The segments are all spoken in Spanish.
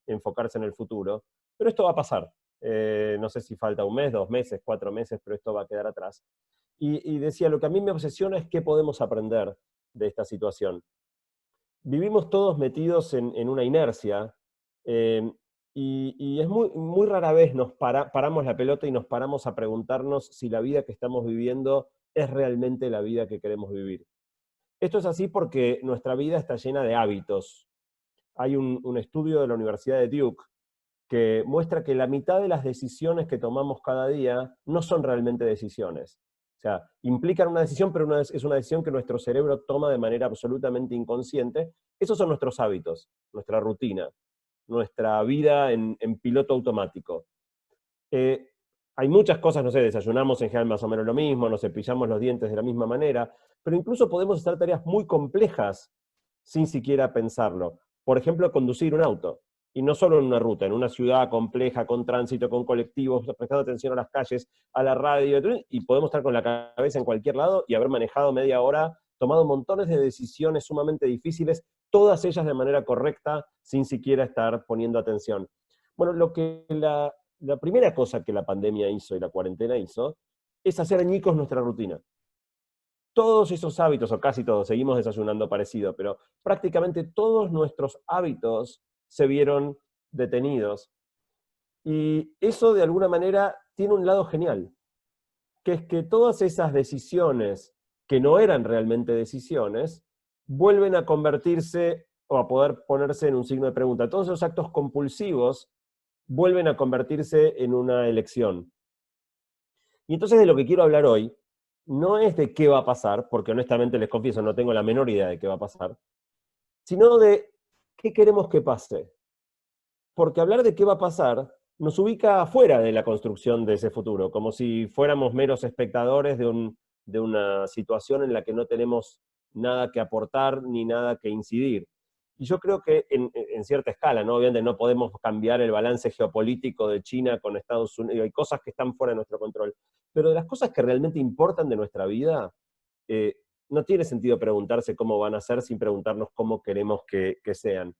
enfocarse en el futuro, pero esto va a pasar. No sé si falta un mes, 2 meses, 4 meses, pero esto va a quedar atrás. Y decía, lo que a mí me obsesiona es qué podemos aprender de esta situación. Vivimos todos metidos en una inercia, eh, y es muy rara vez nos paramos la pelota y nos paramos a preguntarnos si la vida que estamos viviendo es realmente la vida que queremos vivir. Esto es así porque nuestra vida está llena de hábitos. Hay un estudio de la Universidad de Duke que muestra que la mitad de las decisiones que tomamos cada día no son realmente decisiones. O sea, implican una decisión, pero es una decisión que nuestro cerebro toma de manera absolutamente inconsciente. Esos son nuestros hábitos, nuestra rutina, nuestra vida en piloto automático. Eh, Hay muchas cosas, no sé, desayunamos en general más o menos lo mismo, nos cepillamos los dientes de la misma manera, pero incluso podemos hacer tareas muy complejas sin siquiera pensarlo. Por ejemplo, conducir un auto. Y no solo en una ruta, en una ciudad compleja, con tránsito, con colectivos, prestando atención a las calles, a la radio, y podemos estar con la cabeza en cualquier lado y haber manejado media hora, tomado montones de decisiones sumamente difíciles, todas ellas de manera correcta, sin siquiera estar poniendo atención. Bueno, lo que la primera cosa que la pandemia hizo y la cuarentena hizo es hacer añicos nuestra rutina. Todos esos hábitos, o casi todos, seguimos desayunando parecido, pero prácticamente todos nuestros hábitos se vieron detenidos. Y eso de alguna manera tiene un lado genial, que es que todas esas decisiones que no eran realmente decisiones, vuelven a convertirse o a poder ponerse en un signo de pregunta. Todos esos actos compulsivos vuelven a convertirse en una elección. Y entonces de lo que quiero hablar hoy no es de qué va a pasar, porque honestamente les confieso, no tengo la menor idea de qué va a pasar, sino de qué queremos que pase. Porque hablar de qué va a pasar nos ubica fuera de la construcción de ese futuro, como si fuéramos meros espectadores de una situación en la que no tenemos nada que aportar ni nada que incidir. Y yo creo que en cierta escala, ¿no? Obviamente no podemos cambiar el balance geopolítico de China con Estados Unidos, hay cosas que están fuera de nuestro control, pero de las cosas que realmente importan de nuestra vida, eh, no tiene sentido preguntarse cómo van a ser sin preguntarnos cómo queremos que sean.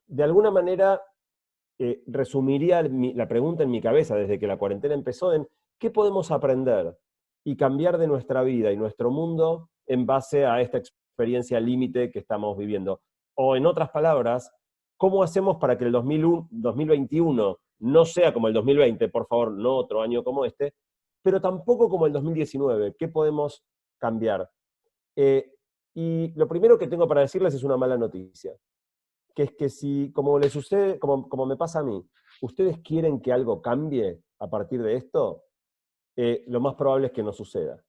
De alguna manera, resumiría la pregunta en mi cabeza desde que la cuarentena empezó en qué podemos aprender y cambiar de nuestra vida y nuestro mundo en base a esta experiencia límite que estamos viviendo. O en otras palabras, ¿cómo hacemos para que el 2021 no sea como el 2020, por favor, no otro año como este, pero tampoco como el 2019? ¿Qué podemos cambiar? Eh, y lo primero que tengo para decirles es una mala noticia, que es que si, como les sucede, como me pasa a mí, ustedes quieren que algo cambie a partir de esto, lo más probable es que no suceda.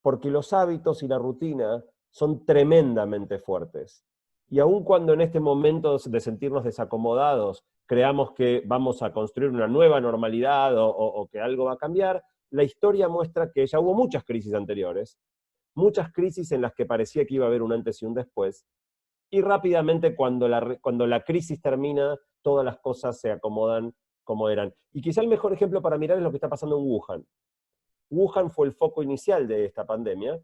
Porque los hábitos y la rutina son tremendamente fuertes. Y aun cuando en este momento de sentirnos desacomodados creamos que vamos a construir una nueva normalidad o que algo va a cambiar, la historia muestra que ya hubo muchas crisis anteriores, muchas crisis en las que parecía que iba a haber un antes y un después, y rápidamente cuando la crisis termina, todas las cosas se acomodan como eran. Y quizá el mejor ejemplo para mirar es lo que está pasando en Wuhan. Wuhan fue el foco inicial de esta pandemia,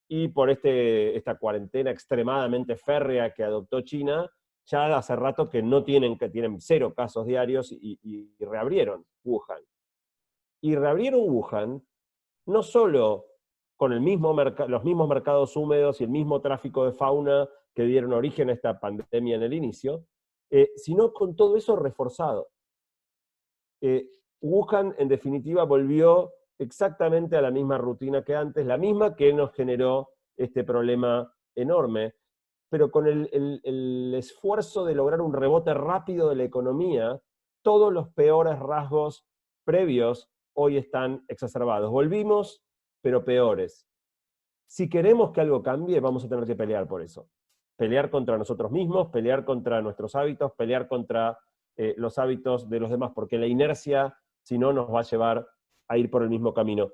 y por esta cuarentena extremadamente férrea que adoptó China, ya hace rato que tienen 0 casos diarios y reabrieron Wuhan. Y reabrieron Wuhan no solo con los mismos mercados húmedos y el mismo tráfico de fauna que dieron origen a esta pandemia en el inicio, sino con todo eso reforzado. Wuhan, en definitiva, volvió exactamente a la misma rutina que antes, la misma que nos generó este problema enorme, pero con el esfuerzo de lograr un rebote rápido de la economía, todos los peores rasgos previos hoy están exacerbados. Volvimos, pero peores. Si queremos que algo cambie, vamos a tener que pelear por eso. Pelear contra nosotros mismos, pelear contra nuestros hábitos, pelear contra los hábitos de los demás, porque la inercia, si no, nos va a llevar a ir por el mismo camino.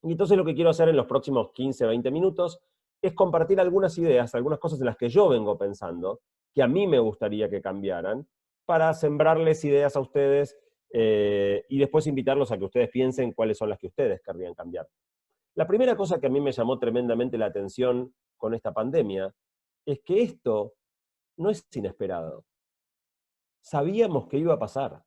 Y entonces lo que quiero hacer en los próximos 15, 20 minutos es compartir algunas ideas, algunas cosas en las que yo vengo pensando, que a mí me gustaría que cambiaran, para sembrarles ideas a ustedes y después invitarlos a que ustedes piensen cuáles son las que ustedes querrían cambiar. La primera cosa que a mí me llamó tremendamente la atención con esta pandemia es que esto no es inesperado. sabíamos que iba a pasar.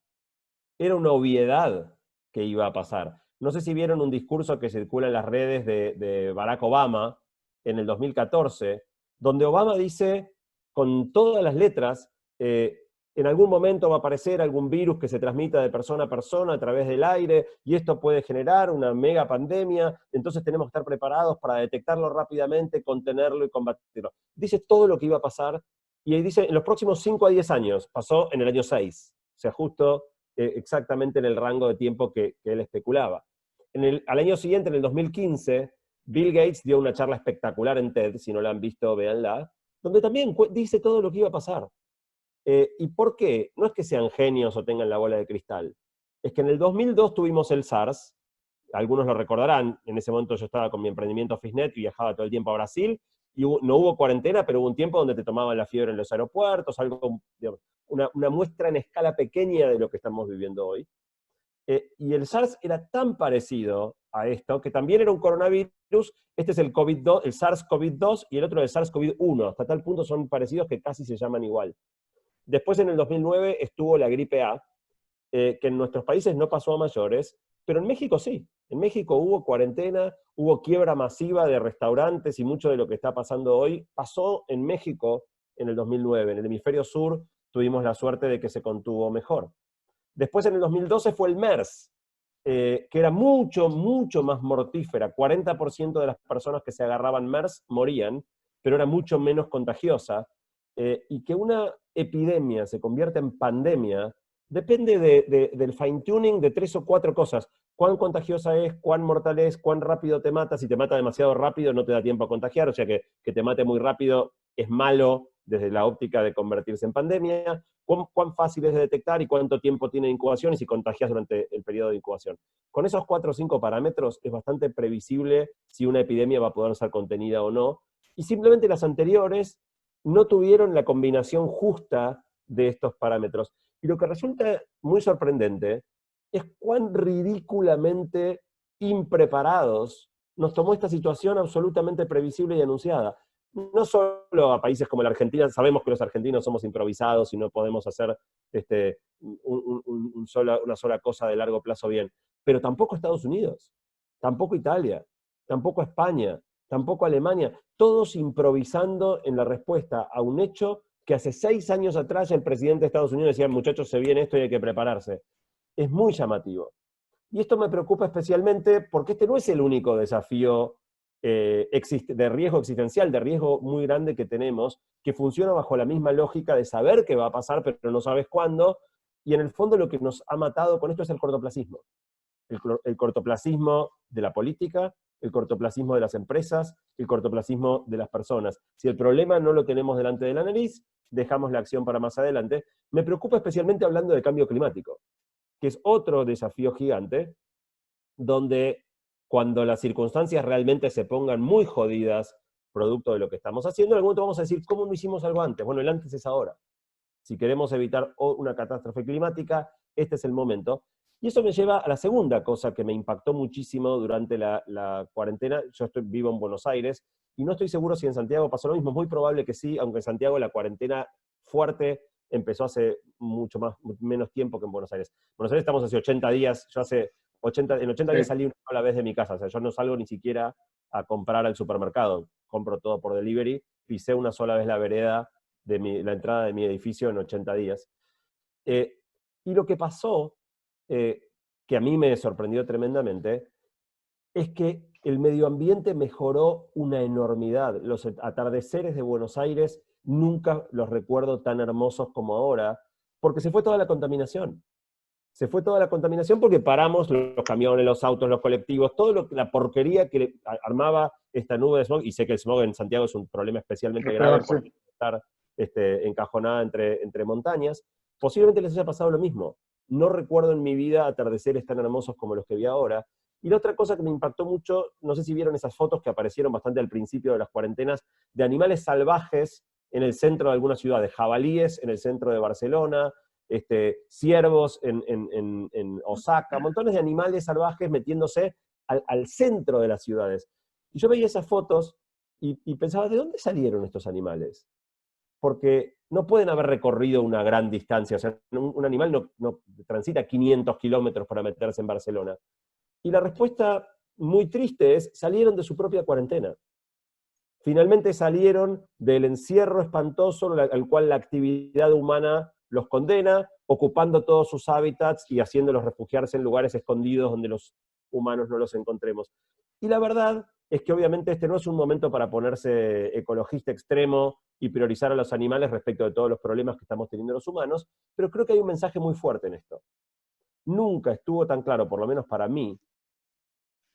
Era una obviedad que iba a pasar. No sé si vieron un discurso que circula en las redes de Barack Obama en el 2014, donde Obama dice con todas las letras, en algún momento va a aparecer algún virus que se transmita de persona a persona a través del aire, y esto puede generar una mega pandemia, entonces tenemos que estar preparados para detectarlo rápidamente, contenerlo y combatirlo. Dice todo lo que iba a pasar, y ahí dice, en los próximos 5 a 10 años, pasó en el año 6, o sea, justo exactamente en el rango de tiempo que él especulaba. Al año siguiente, en el 2015, Bill Gates dio una charla espectacular en TED, si no la han visto, véanla, donde también dice todo lo que iba a pasar. ¿Y por qué? No es que sean genios o tengan la bola de cristal. Es que en el 2002 tuvimos el SARS, algunos lo recordarán, en ese momento yo estaba con mi emprendimiento Fishnet y viajaba todo el tiempo a Brasil, y no hubo cuarentena, pero hubo un tiempo donde te tomaban la fiebre en los aeropuertos, algo, digamos, una muestra en escala pequeña de lo que estamos viviendo hoy. Y el SARS era tan parecido a esto, que también era un coronavirus, este es el COVID-2, el SARS-CoV-2 y el otro el SARS-CoV-1, hasta tal punto son parecidos que casi se llaman igual. Después en el 2009 estuvo la gripe A, que en nuestros países no pasó a mayores, pero en México sí. En México hubo cuarentena, hubo quiebra masiva de restaurantes y mucho de lo que está pasando hoy pasó en México en el 2009. En el hemisferio sur tuvimos la suerte de que se contuvo mejor. Después en el 2012 fue el MERS, que era mucho, mucho más mortífera. 40% de las personas que se agarraban MERS morían, pero era mucho menos contagiosa. Y que una epidemia se convierta en pandemia depende del fine-tuning de 3 o 4 cosas. Cuán contagiosa es, cuán mortal es, cuán rápido te mata. Si te mata demasiado rápido no te da tiempo a contagiar, o sea que te mate muy rápido es malo desde la óptica de convertirse en pandemia. Cuán fácil es de detectar y cuánto tiempo tiene de incubación y si contagias durante el periodo de incubación. Con esos 4 o 5 parámetros es bastante previsible si una epidemia va a poder ser contenida o no. Y simplemente las anteriores no tuvieron la combinación justa de estos parámetros. Y lo que resulta muy sorprendente es cuán ridículamente impreparados nos tomó esta situación absolutamente previsible y anunciada. No solo a países como la Argentina, sabemos que los argentinos somos improvisados y no podemos hacer una sola cosa de largo plazo bien, pero tampoco Estados Unidos, tampoco Italia, tampoco España, tampoco Alemania, todos improvisando en la respuesta a un hecho que hace 6 años atrás el presidente de Estados Unidos decía, muchachos, se viene esto y hay que prepararse. Es muy llamativo. Y esto me preocupa especialmente porque este no es el único desafío de riesgo existencial, de riesgo muy grande que tenemos, que funciona bajo la misma lógica de saber qué va a pasar, pero no sabes cuándo, y en el fondo lo que nos ha matado con esto es el cortoplacismo. El cortoplacismo de la política, el cortoplacismo de las empresas, el cortoplacismo de las personas. Si el problema no lo tenemos delante de la nariz, dejamos la acción para más adelante. Me preocupa especialmente hablando de cambio climático, que es otro desafío gigante, donde cuando las circunstancias realmente se pongan muy jodidas, producto de lo que estamos haciendo, en algún momento vamos a decir, ¿cómo no hicimos algo antes? Bueno, el antes es ahora. Si queremos evitar una catástrofe climática, este es el momento. Y eso me lleva a la segunda cosa que me impactó muchísimo durante la cuarentena. Yo vivo en Buenos Aires y no estoy seguro si en Santiago pasó lo mismo. Es muy probable que sí, aunque en Santiago la cuarentena fuerte empezó hace menos tiempo que en Buenos Aires. En Buenos Aires estamos hace 80 días, yo en 80 días salí una sola vez de mi casa, o sea, yo no salgo ni siquiera a comprar al supermercado, compro todo por delivery, pisé una sola vez la vereda de la entrada de mi edificio en 80 días. Y lo que pasó, que a mí me sorprendió tremendamente, es que el medio ambiente mejoró una enormidad. Los atardeceres de Buenos Aires nunca los recuerdo tan hermosos como ahora, porque se fue toda la contaminación. Se fue toda la contaminación porque paramos los camiones, los autos, los colectivos, la porquería que armaba esta nube de smog, y sé que el smog en Santiago es un problema especialmente grave por estar encajonada entre montañas. Posiblemente les haya pasado lo mismo. No recuerdo en mi vida atardeceres tan hermosos como los que vi ahora. Y la otra cosa que me impactó mucho, no sé si vieron esas fotos que aparecieron bastante al principio de las cuarentenas, de animales salvajes en el centro de algunas ciudades, jabalíes en el centro de Barcelona, ciervos en Osaka, montones de animales salvajes metiéndose al centro de las ciudades. Y yo veía esas fotos y pensaba, ¿de dónde salieron estos animales? porque no pueden haber recorrido una gran distancia, o sea, un animal no transita 500 kilómetros para meterse en Barcelona. Y la respuesta muy triste es, salieron de su propia cuarentena. Finalmente salieron del encierro espantoso al cual la actividad humana los condena, ocupando todos sus hábitats y haciéndolos refugiarse en lugares escondidos donde los humanos no los encontremos. Y la verdad es que obviamente este no es un momento para ponerse ecologista extremo y priorizar a los animales respecto de todos los problemas que estamos teniendo los humanos, pero creo que hay un mensaje muy fuerte en esto. Nunca estuvo tan claro, por lo menos para mí,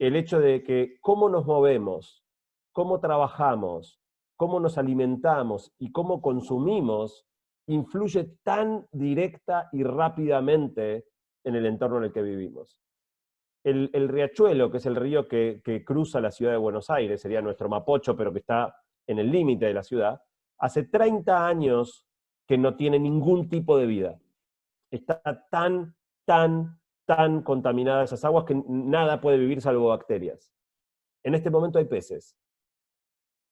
el hecho de que cómo nos movemos, cómo trabajamos, cómo nos alimentamos y cómo consumimos influye tan directa y rápidamente en el entorno en el que vivimos. El riachuelo, que es el río que cruza la ciudad de Buenos Aires, sería nuestro Mapocho, pero que está en el límite de la ciudad, hace 30 años que no tiene ningún tipo de vida. Está tan contaminadas esas aguas que nada puede vivir salvo bacterias. En este momento hay peces.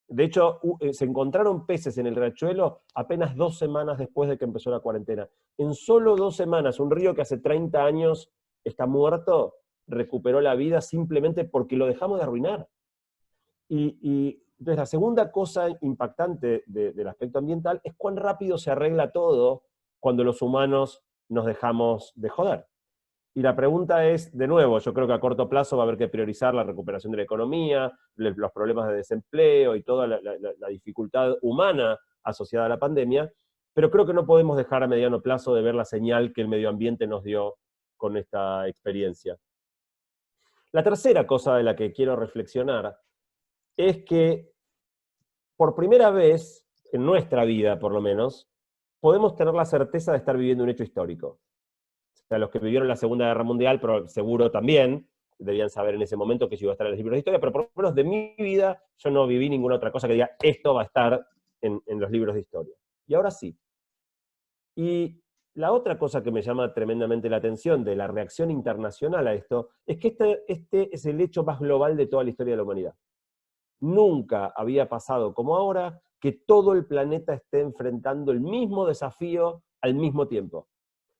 De hecho, se encontraron peces en el riachuelo apenas 2 semanas después de que empezó la cuarentena. En solo 2 semanas, un río que hace 30 años está muerto, recuperó la vida simplemente porque lo dejamos de arruinar. Entonces la segunda cosa impactante del aspecto ambiental es cuán rápido se arregla todo cuando los humanos nos dejamos de joder. Y la pregunta es, de nuevo, yo creo que a corto plazo va a haber que priorizar la recuperación de la economía, los problemas de desempleo y toda la dificultad humana asociada a la pandemia, pero creo que no podemos dejar a mediano plazo de ver la señal que el medio ambiente nos dio con esta experiencia. La tercera cosa de la que quiero reflexionar es que por primera vez, en nuestra vida por lo menos, podemos tener la certeza de estar viviendo un hecho histórico. O sea, los que vivieron la Segunda Guerra Mundial, pero seguro también, debían saber en ese momento que yo iba a estar en los libros de historia, pero por lo menos de mi vida yo no viví ninguna otra cosa que diga, esto va a estar en los libros de historia. Y ahora sí. Y la otra cosa que me llama tremendamente la atención de la reacción internacional a esto, es que este es el hecho más global de toda la historia de la humanidad. Nunca había pasado como ahora que todo el planeta esté enfrentando el mismo desafío al mismo tiempo.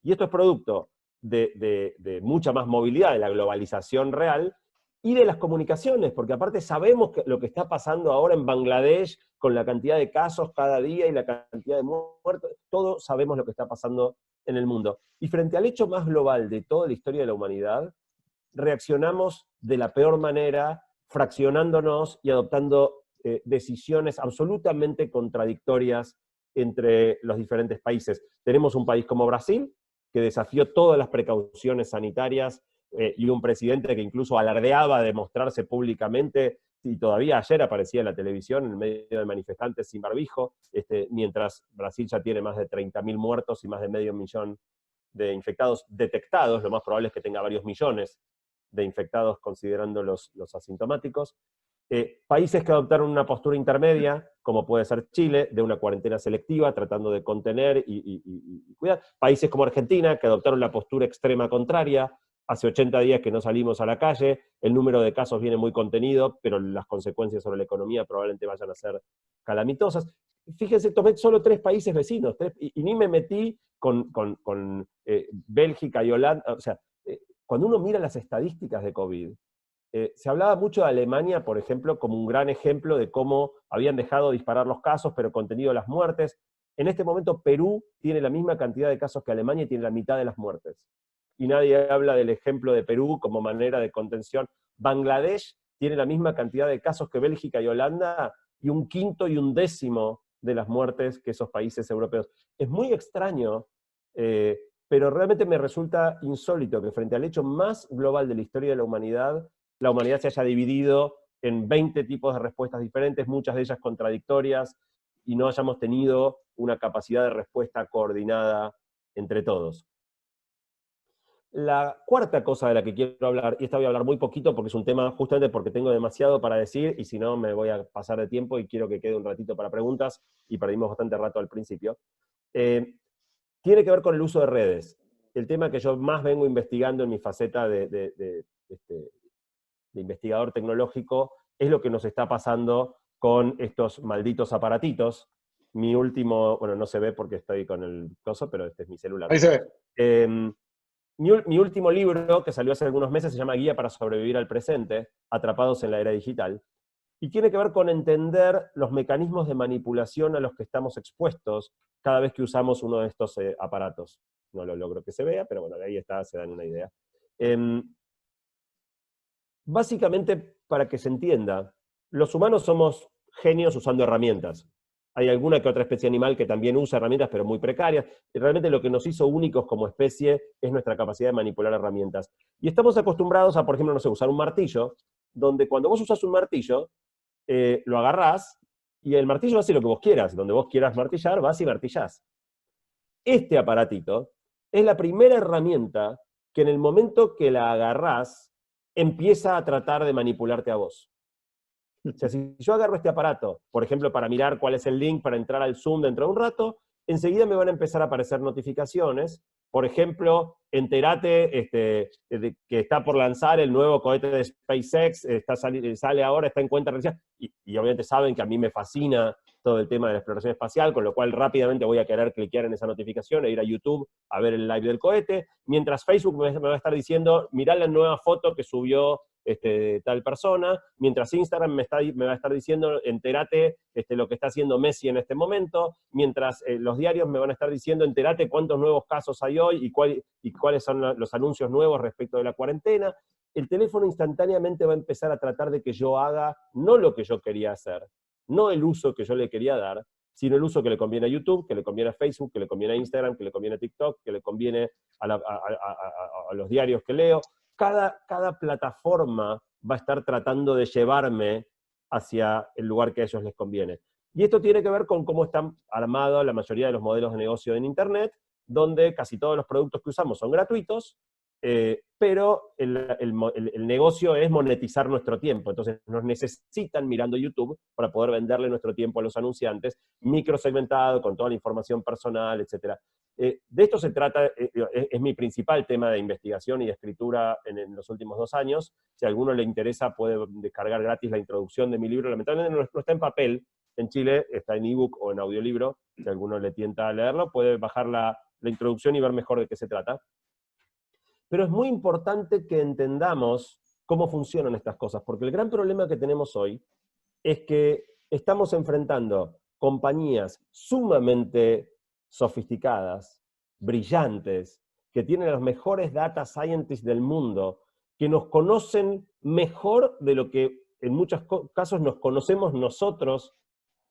Y esto es producto de mucha más movilidad, de la globalización real, y de las comunicaciones, porque aparte sabemos que lo que está pasando ahora en Bangladesh, con la cantidad de casos cada día y la cantidad de muertos, todos sabemos lo que está pasando en el mundo. Y frente al hecho más global de toda la historia de la humanidad, reaccionamos de la peor manera, fraccionándonos y adoptando decisiones absolutamente contradictorias entre los diferentes países. Tenemos un país como Brasil, que desafió todas las precauciones sanitarias y un presidente que incluso alardeaba de mostrarse públicamente, y todavía ayer aparecía en la televisión en medio de manifestantes sin barbijo, mientras Brasil ya tiene más de 30.000 muertos y más de medio millón de infectados detectados, lo más probable es que tenga varios millones de infectados considerando los asintomáticos. Países que adoptaron una postura intermedia, como puede ser Chile, de una cuarentena selectiva, tratando de contener y cuidar. Países como Argentina, que adoptaron la postura extrema contraria. Hace 80 días que no salimos a la calle, el número de casos viene muy contenido, pero las consecuencias sobre la economía probablemente vayan a ser calamitosas. Fíjense, tomé solo 3 países vecinos, y ni me metí con Bélgica y Holanda. O sea, cuando uno mira las estadísticas de COVID, se hablaba mucho de Alemania, por ejemplo, como un gran ejemplo de cómo habían dejado disparar los casos, pero contenido las muertes. En este momento Perú tiene la misma cantidad de casos que Alemania y tiene la mitad de las muertes. Y nadie habla del ejemplo de Perú como manera de contención. Bangladesh tiene la misma cantidad de casos que Bélgica y Holanda y 1/5 y 1/10 de las muertes que esos países europeos. Es muy extraño, pero realmente me resulta insólito que frente al hecho más global de la historia de la humanidad se haya dividido en 20 tipos de respuestas diferentes, muchas de ellas contradictorias, y no hayamos tenido una capacidad de respuesta coordinada entre todos. La cuarta cosa de la que quiero hablar, y esta voy a hablar muy poquito porque es un tema justamente porque tengo demasiado para decir, y si no me voy a pasar de tiempo y quiero que quede un ratito para preguntas, y perdimos bastante rato al principio, tiene que ver con el uso de redes. El tema que yo más vengo investigando en mi faceta de investigador tecnológico es lo que nos está pasando con estos malditos aparatitos, mi último, bueno, no se ve porque estoy con el coso, pero este es mi celular. Ahí se ve. Mi último libro, que salió hace algunos meses, se llama Guía para sobrevivir al presente, Atrapados en la era digital, y tiene que ver con entender los mecanismos de manipulación a los que estamos expuestos cada vez que usamos uno de estos aparatos. No lo logro que se vea, pero bueno, de ahí está, se dan una idea. Básicamente, para que se entienda, los humanos somos genios usando herramientas. Hay alguna que otra especie animal que también usa herramientas, pero muy precarias. Y realmente lo que nos hizo únicos como especie es nuestra capacidad de manipular herramientas. Y estamos acostumbrados a, por ejemplo, no sé, usar un martillo, donde cuando vos usas un martillo, lo agarrás, y el martillo hace lo que vos quieras. Donde vos quieras martillar, vas y martillás. Este aparatito es la primera herramienta que en el momento que la agarrás, empieza a tratar de manipularte a vos. O sea, si yo agarro este aparato, por ejemplo, para mirar cuál es el link para entrar al Zoom dentro de un rato, enseguida me van a empezar a aparecer notificaciones. Por ejemplo, entérate de que está por lanzar el nuevo cohete de SpaceX, sale ahora, está en cuenta regresiva, y obviamente saben que a mí me fascina todo el tema de la exploración espacial, con lo cual rápidamente voy a querer cliquear en esa notificación e ir a YouTube a ver el live del cohete, mientras Facebook me va a estar diciendo, mirá la nueva foto que subió tal persona, mientras Instagram me va a estar diciendo, entérate lo que está haciendo Messi en este momento, mientras los diarios me van a estar diciendo, entérate cuántos nuevos casos hay hoy y cuáles son los anuncios nuevos respecto de la cuarentena. El teléfono instantáneamente va a empezar a tratar de que yo haga no lo que yo quería hacer, no el uso que yo le quería dar, sino el uso que le conviene a YouTube, que le conviene a Facebook, que le conviene a Instagram, que le conviene a TikTok, que le conviene a los diarios que leo. Cada plataforma va a estar tratando de llevarme hacia el lugar que a ellos les conviene. Y esto tiene que ver con cómo están armados la mayoría de los modelos de negocio en Internet, donde casi todos los productos que usamos son gratuitos, pero el negocio es monetizar nuestro tiempo. Entonces nos necesitan mirando YouTube para poder venderle nuestro tiempo a los anunciantes, microsegmentado, con toda la información personal, etc. De esto se trata, es mi principal tema de investigación y de escritura en los últimos 2 años. Si a alguno le interesa, puede descargar gratis la introducción de mi libro. Lamentablemente no está en papel en Chile, está en ebook o en audiolibro. Si a alguno le tienta a leerlo, puede bajar la introducción y ver mejor de qué se trata. Pero es muy importante que entendamos cómo funcionan estas cosas, porque el gran problema que tenemos hoy es que estamos enfrentando compañías sumamente sofisticadas, brillantes, que tienen los mejores data scientists del mundo, que nos conocen mejor de lo que en muchos casos nos conocemos nosotros,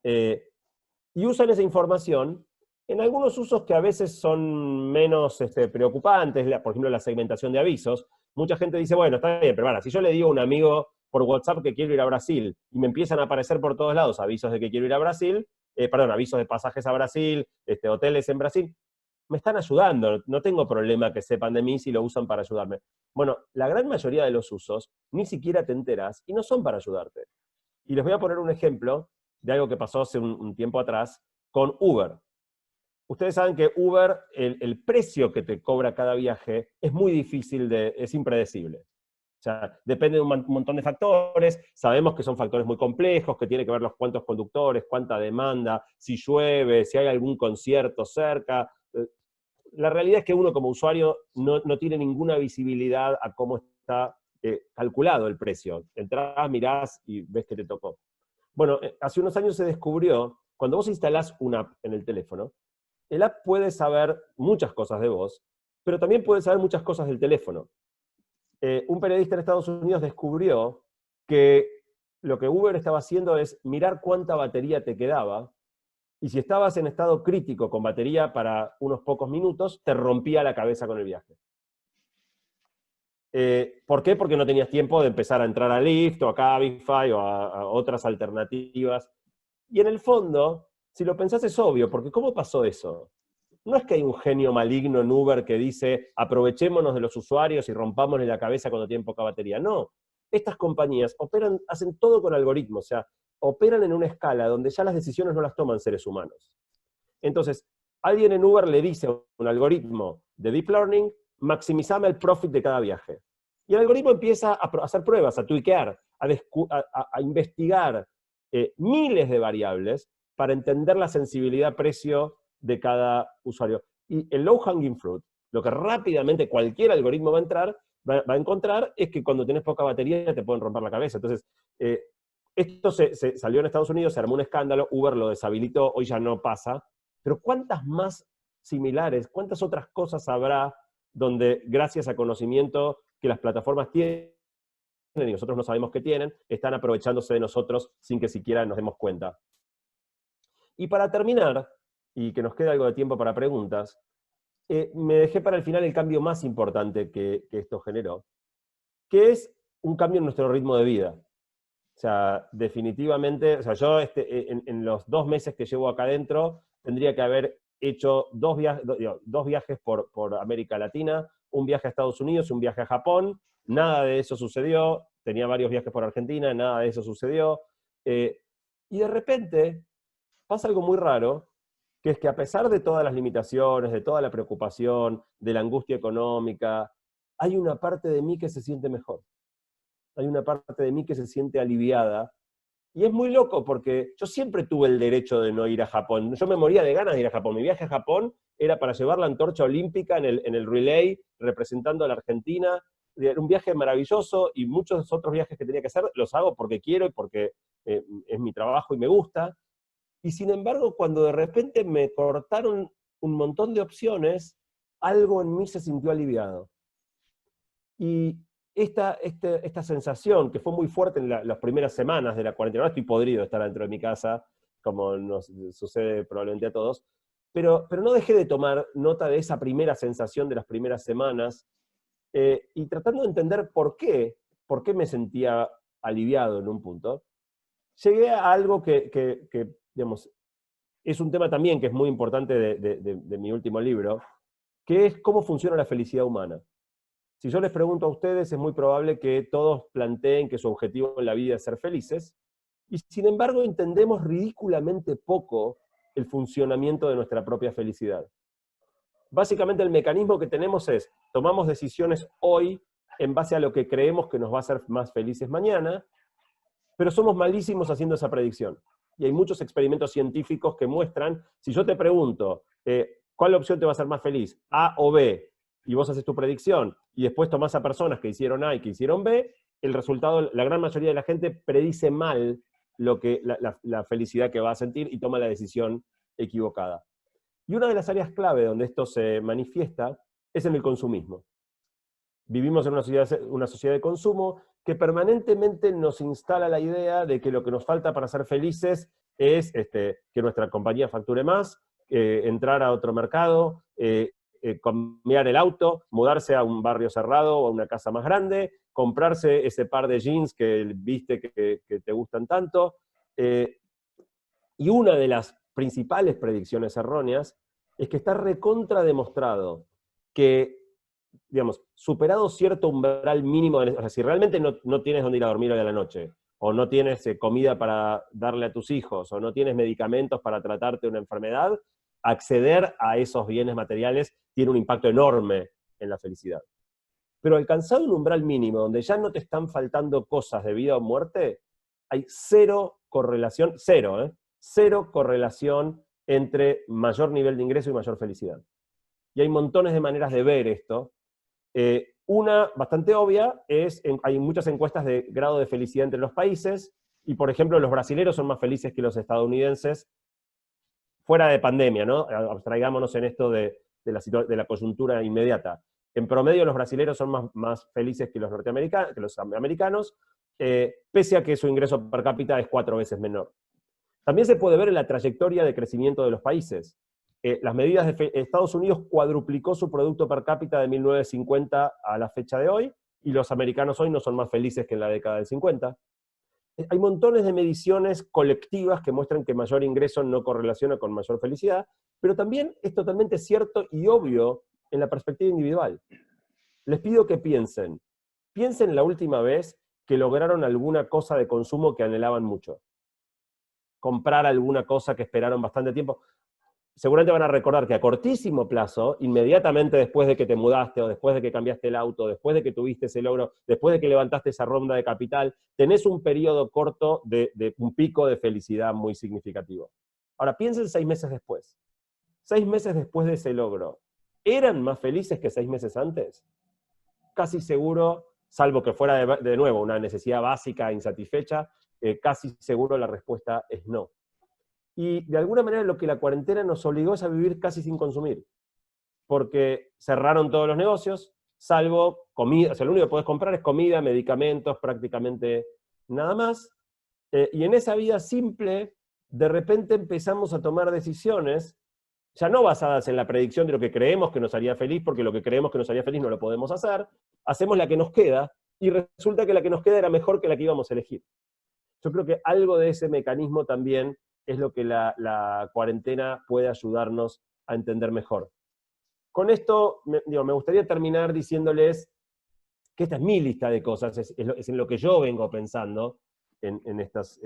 y usan esa información en algunos usos que a veces son menos preocupantes, por ejemplo la segmentación de avisos. Mucha gente dice, bueno, está bien, pero bueno, si yo le digo a un amigo por WhatsApp que quiero ir a Brasil, y me empiezan a aparecer por todos lados avisos de que quiero ir a Brasil, avisos de pasajes a Brasil, hoteles en Brasil, me están ayudando, no tengo problema que sepan de mí si lo usan para ayudarme. Bueno, la gran mayoría de los usos ni siquiera te enteras y no son para ayudarte. Y les voy a poner un ejemplo de algo que pasó hace un tiempo atrás con Uber. Ustedes saben que Uber, el precio que te cobra cada viaje es muy difícil, es impredecible. O sea, depende de un montón de factores, sabemos que son factores muy complejos, que tiene que ver los cuántos conductores, cuánta demanda, si llueve, si hay algún concierto cerca. La realidad es que uno como usuario no tiene ninguna visibilidad a cómo está calculado el precio. Entrás, mirás y ves que te tocó. Bueno, hace unos años se descubrió, cuando vos instalás una app en el teléfono, el app puede saber muchas cosas de vos, pero también puede saber muchas cosas del teléfono. Un periodista en Estados Unidos descubrió que lo que Uber estaba haciendo es mirar cuánta batería te quedaba, y si estabas en estado crítico con batería para unos pocos minutos, te rompía la cabeza con el viaje. ¿Por qué? Porque no tenías tiempo de empezar a entrar a Lyft o a Cabify o a otras alternativas. Y en el fondo, si lo pensás es obvio, porque ¿cómo pasó eso? No es que hay un genio maligno en Uber que dice aprovechémonos de los usuarios y rompámosle la cabeza cuando tienen poca batería. No, estas compañías hacen todo con algoritmos, o sea, operan en una escala donde ya las decisiones no las toman seres humanos. Entonces, alguien en Uber le dice a un algoritmo de Deep Learning, maximizame el profit de cada viaje. Y el algoritmo empieza a hacer pruebas, a tuiquear, a investigar miles de variables, para entender la sensibilidad precio de cada usuario. Y el low hanging fruit, lo que rápidamente cualquier algoritmo va a encontrar, es que cuando tienes poca batería te pueden romper la cabeza. Entonces, esto se salió en Estados Unidos, se armó un escándalo, Uber lo deshabilitó, hoy ya no pasa, pero ¿cuántas más similares, cuántas otras cosas habrá donde, gracias a conocimiento que las plataformas tienen y nosotros no sabemos que tienen, están aprovechándose de nosotros sin que siquiera nos demos cuenta? Y para terminar, y que nos quede algo de tiempo para preguntas, me dejé para el final el cambio más importante que esto generó, que es un cambio en nuestro ritmo de vida. O sea, definitivamente, o sea, yo en los 2 meses que llevo acá adentro, tendría que haber hecho 2 viajes por América Latina, un viaje a Estados Unidos y un viaje a Japón. Nada de eso sucedió. Tenía varios viajes por Argentina, nada de eso sucedió. Y de repente pasa algo muy raro, que es que a pesar de todas las limitaciones, de toda la preocupación, de la angustia económica, hay una parte de mí que se siente mejor. Hay una parte de mí que se siente aliviada. Y es muy loco porque yo siempre tuve el derecho de no ir a Japón. Yo me moría de ganas de ir a Japón. Mi viaje a Japón era para llevar la antorcha olímpica en el relay representando a la Argentina. Era un viaje maravilloso y muchos otros viajes que tenía que hacer los hago porque quiero y porque es mi trabajo y me gusta. Y sin embargo, cuando de repente me cortaron un montón de opciones, algo en mí se sintió aliviado. Y esta sensación, que fue muy fuerte en las primeras semanas de la cuarentena, ahora estoy podrido de estar dentro de mi casa, como nos sucede probablemente a todos, pero no dejé de tomar nota de esa primera sensación de las primeras semanas, y tratando de entender por qué me sentía aliviado en un punto, llegué a algo que digamos, es un tema también que es muy importante de mi último libro, que es cómo funciona la felicidad humana. Si yo les pregunto a ustedes, es muy probable que todos planteen que su objetivo en la vida es ser felices, y sin embargo entendemos ridículamente poco el funcionamiento de nuestra propia felicidad. Básicamente el mecanismo que tenemos es, tomamos decisiones hoy en base a lo que creemos que nos va a hacer más felices mañana, pero somos malísimos haciendo esa predicción. Y hay muchos experimentos científicos que muestran, si yo te pregunto, ¿cuál opción te va a hacer más feliz? ¿A o B? Y vos haces tu predicción, y después tomás a personas que hicieron A y que hicieron B, el resultado, la gran mayoría de la gente predice mal la felicidad que va a sentir y toma la decisión equivocada. Y una de las áreas clave donde esto se manifiesta es en el consumismo. Vivimos en una sociedad de consumo que permanentemente nos instala la idea de que lo que nos falta para ser felices es que nuestra compañía facture más, entrar a otro mercado, cambiar el auto, mudarse a un barrio cerrado o a una casa más grande, comprarse ese par de jeans que viste que te gustan tanto. Y una de las principales predicciones erróneas es que está recontra demostrado que, digamos, superado cierto umbral mínimo, o sea, si realmente no tienes dónde ir a dormir hoy a la noche, o no tienes comida para darle a tus hijos, o no tienes medicamentos para tratarte una enfermedad, acceder a esos bienes materiales tiene un impacto enorme en la felicidad. Pero alcanzado un umbral mínimo, donde ya no te están faltando cosas de vida o muerte, hay cero correlación entre mayor nivel de ingreso y mayor felicidad. Y hay montones de maneras de ver esto. Una bastante obvia es, hay muchas encuestas de grado de felicidad entre los países, y por ejemplo los brasileños son más felices que los estadounidenses, fuera de pandemia, ¿no? Abstraigámonos en esto de la coyuntura inmediata. En promedio los brasileños son más felices que los norteamericanos, que los americanos, pese a que su ingreso per cápita es 4 veces menor. También se puede ver en la trayectoria de crecimiento de los países. Las medidas de Estados Unidos cuadruplicó su producto per cápita de 1950 a la fecha de hoy, y los americanos hoy no son más felices que en la década del 50. Hay montones de mediciones colectivas que muestran que mayor ingreso no correlaciona con mayor felicidad, pero también es totalmente cierto y obvio en la perspectiva individual. Les pido que piensen la última vez que lograron alguna cosa de consumo que anhelaban mucho. Comprar alguna cosa que esperaron bastante tiempo. Seguramente van a recordar que a cortísimo plazo, inmediatamente después de que te mudaste, o después de que cambiaste el auto, después de que tuviste ese logro, después de que levantaste esa ronda de capital, tenés un periodo corto de un pico de felicidad muy significativo. Ahora, piensen 6 meses después. 6 meses después de ese logro, ¿eran más felices que 6 meses antes? Casi seguro, salvo que fuera de nuevo una necesidad básica insatisfecha, casi seguro la respuesta es no. Y de alguna manera lo que la cuarentena nos obligó es a vivir casi sin consumir, porque cerraron todos los negocios, salvo comida, o sea, lo único que podés comprar es comida, medicamentos, prácticamente nada más. Y en esa vida simple, de repente empezamos a tomar decisiones, ya no basadas en la predicción de lo que creemos que nos haría feliz, porque lo que creemos que nos haría feliz no lo podemos hacer, hacemos la que nos queda, y resulta que la que nos queda era mejor que la que íbamos a elegir. Yo creo que algo de ese mecanismo también es lo que la cuarentena puede ayudarnos a entender mejor. Con esto, me gustaría terminar diciéndoles que esta es mi lista de cosas, es en lo que yo vengo pensando en estos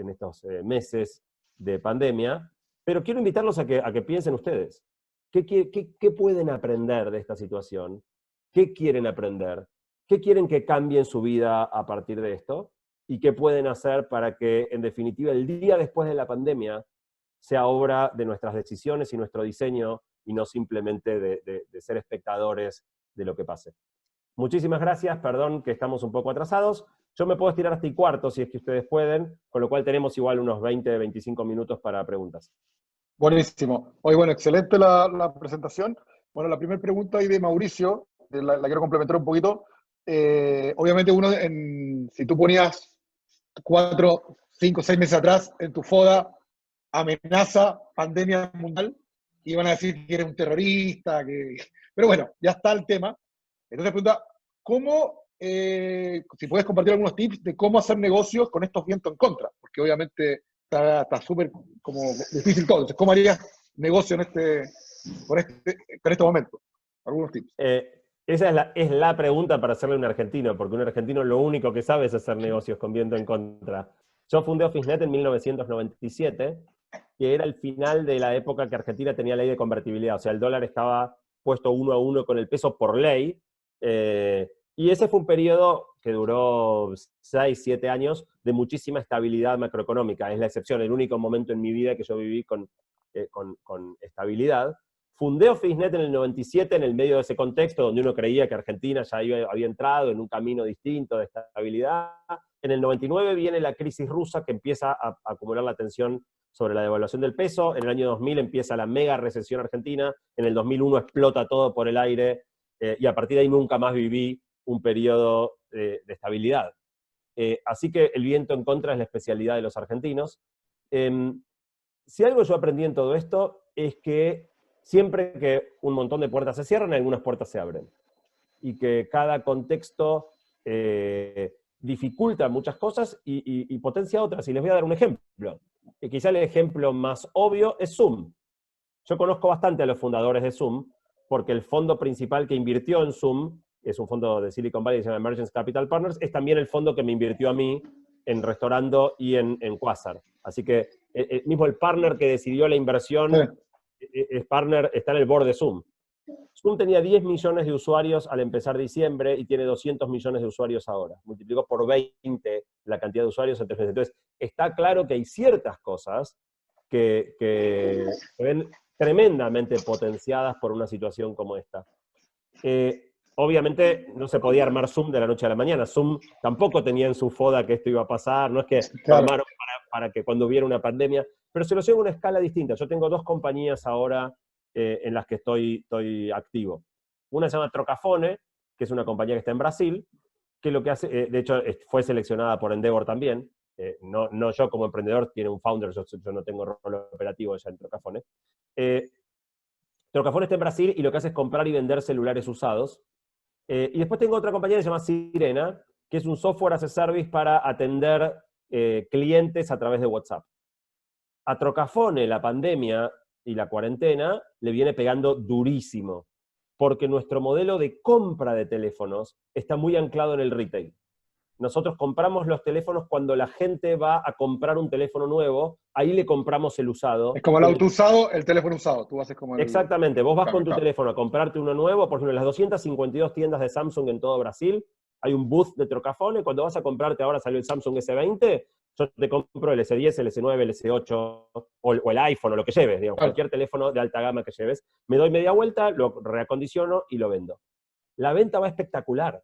meses de pandemia, pero quiero invitarlos a que piensen ustedes. ¿Qué pueden aprender de esta situación? ¿Qué quieren aprender? ¿Qué quieren que cambie en su vida a partir de esto? ¿Y qué pueden hacer para que, en definitiva, el día después de la pandemia sea obra de nuestras decisiones y nuestro diseño, y no simplemente de ser espectadores de lo que pase? Muchísimas gracias, perdón que estamos un poco atrasados. Yo me puedo estirar hasta y cuarto si es que ustedes pueden, con lo cual tenemos igual unos 20, 25 minutos para preguntas. Buenísimo. Oye, bueno, excelente la presentación. Bueno, la primera pregunta ahí de Mauricio, la quiero complementar un poquito. Obviamente si tú ponías 4, 5, 6 meses atrás en tu FODA, amenaza, pandemia mundial, iban a decir que eres un terrorista, pero bueno, ya está el tema. Entonces pregunta, si puedes compartir algunos tips de cómo hacer negocios con estos vientos en contra, porque obviamente está súper como difícil todo. Entonces, ¿cómo harías negocio con este momento? Algunos tips. Esa es la pregunta para hacerle a un argentino, porque un argentino lo único que sabe es hacer negocios con viento en contra. Yo fundé OfficeNet en 1997, que era el final de la época que Argentina tenía ley de convertibilidad, o sea, el dólar estaba puesto 1 a 1 con el peso por ley, y ese fue un periodo que duró 6, 7 años de muchísima estabilidad macroeconómica. Es la excepción, el único momento en mi vida que yo viví con estabilidad. Fundé OfficeNet en el 97 en el medio de ese contexto, donde uno creía que Argentina ya había entrado en un camino distinto de estabilidad. En el 99 viene la crisis rusa, que empieza a acumular la tensión sobre la devaluación del peso. En el año 2000 empieza la mega recesión argentina. En el 2001 explota todo por el aire. Y a partir de ahí nunca más viví un periodo de estabilidad. Así que el viento en contra es la especialidad de los argentinos. Si algo yo aprendí en todo esto es que siempre que un montón de puertas se cierran, algunas puertas se abren. Y que cada contexto dificulta muchas cosas y potencia otras. Y les voy a dar un ejemplo. Y quizá el ejemplo más obvio es Zoom. Yo conozco bastante a los fundadores de Zoom, porque el fondo principal que invirtió en Zoom, es un fondo de Silicon Valley que se llama Emergence Capital Partners, es también el fondo que me invirtió a mí en Restaurando y en Quasar. Así que mismo el partner que decidió la inversión, está en el board de Zoom. Zoom tenía 10 millones de usuarios al empezar diciembre y tiene 200 millones de usuarios ahora. Multiplicó por 20 la cantidad de usuarios en 3 meses. Entonces, está claro que hay ciertas cosas que se ven tremendamente potenciadas por una situación como esta. Obviamente no se podía armar Zoom de la noche a la mañana. Zoom tampoco tenía en su FODA que esto iba a pasar, no es que lo armaron para que cuando hubiera una pandemia, pero se lo lleva a una escala distinta. Yo tengo 2 compañías ahora en las que estoy activo. Una se llama Trocafone, que es una compañía que está en Brasil, que lo que hace, de hecho fue seleccionada por Endeavor también, no yo como emprendedor, tiene un founder, yo no tengo rol operativo ya en Trocafone. Trocafone está en Brasil y lo que hace es comprar y vender celulares usados. Y después tengo otra compañía que se llama Sirena, que es un software as a service para atender clientes a través de WhatsApp. A Trocafone la pandemia y la cuarentena le viene pegando durísimo, porque nuestro modelo de compra de teléfonos está muy anclado en el retail. Nosotros compramos los teléfonos cuando la gente va a comprar un teléfono nuevo, ahí le compramos el usado. Es como el auto usado, el teléfono usado. Tú haces como Exactamente, vos vas con tu teléfono a comprarte uno nuevo, por ejemplo, en las 252 tiendas de Samsung en todo Brasil, hay un booth de Trocafone, cuando vas a comprarte, ahora salió el Samsung S20, yo te compro el S10, el S9, el S8, o el iPhone, o lo que lleves, digamos, Claro, cualquier teléfono de alta gama que lleves, me doy media vuelta, lo reacondiciono y lo vendo. La venta va espectacular,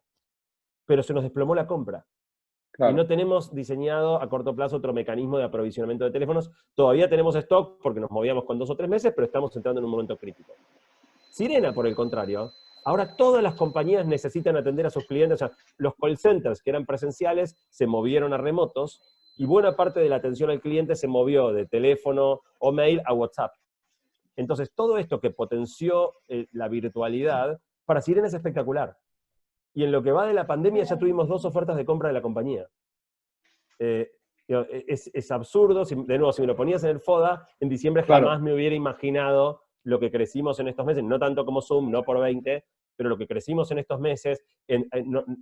pero se nos desplomó la compra. Y claro. no tenemos diseñado a corto plazo otro mecanismo de aprovisionamiento de teléfonos. Todavía tenemos stock porque nos movíamos con 2 o 3 meses, pero estamos entrando en un momento crítico. Sirena, por el contrario, ahora todas las compañías necesitan atender a sus clientes. O sea, los call centers que eran presenciales se movieron a remotos y buena parte de la atención al cliente se movió de teléfono o mail a WhatsApp. Entonces, todo esto que potenció la virtualidad, para Sirena es espectacular. Y en lo que va de la pandemia ya tuvimos 2 ofertas de compra de la compañía. Es absurdo, de nuevo, si me lo ponías en el FODA, en diciembre Claro. jamás me hubiera imaginado lo que crecimos en estos meses, no tanto como Zoom, no por 20, pero lo que crecimos en estos meses,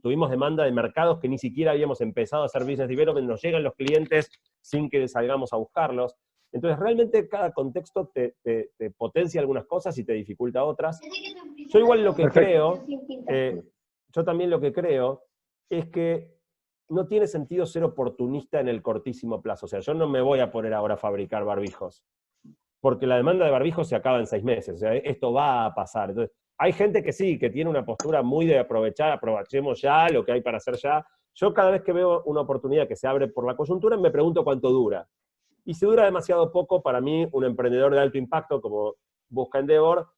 tuvimos demanda de mercados que ni siquiera habíamos empezado a hacer business development, nos llegan los clientes sin que salgamos a buscarlos. Entonces, realmente cada contexto te potencia algunas cosas y te dificulta otras. Yo igual lo que Perfecto. creo, yo también lo que creo, es que no tiene sentido ser oportunista en el cortísimo plazo. O sea, yo no me voy a poner ahora a fabricar barbijos, porque la demanda de barbijos se acaba en 6 meses. O sea, esto va a pasar. Entonces, hay gente que sí, que tiene una postura muy de aprovechar, aprovechemos ya lo que hay para hacer ya. Yo cada vez que veo una oportunidad que se abre por la coyuntura, me pregunto cuánto dura. Y si dura demasiado poco, para mí, un emprendedor de alto impacto como busca Endeavor,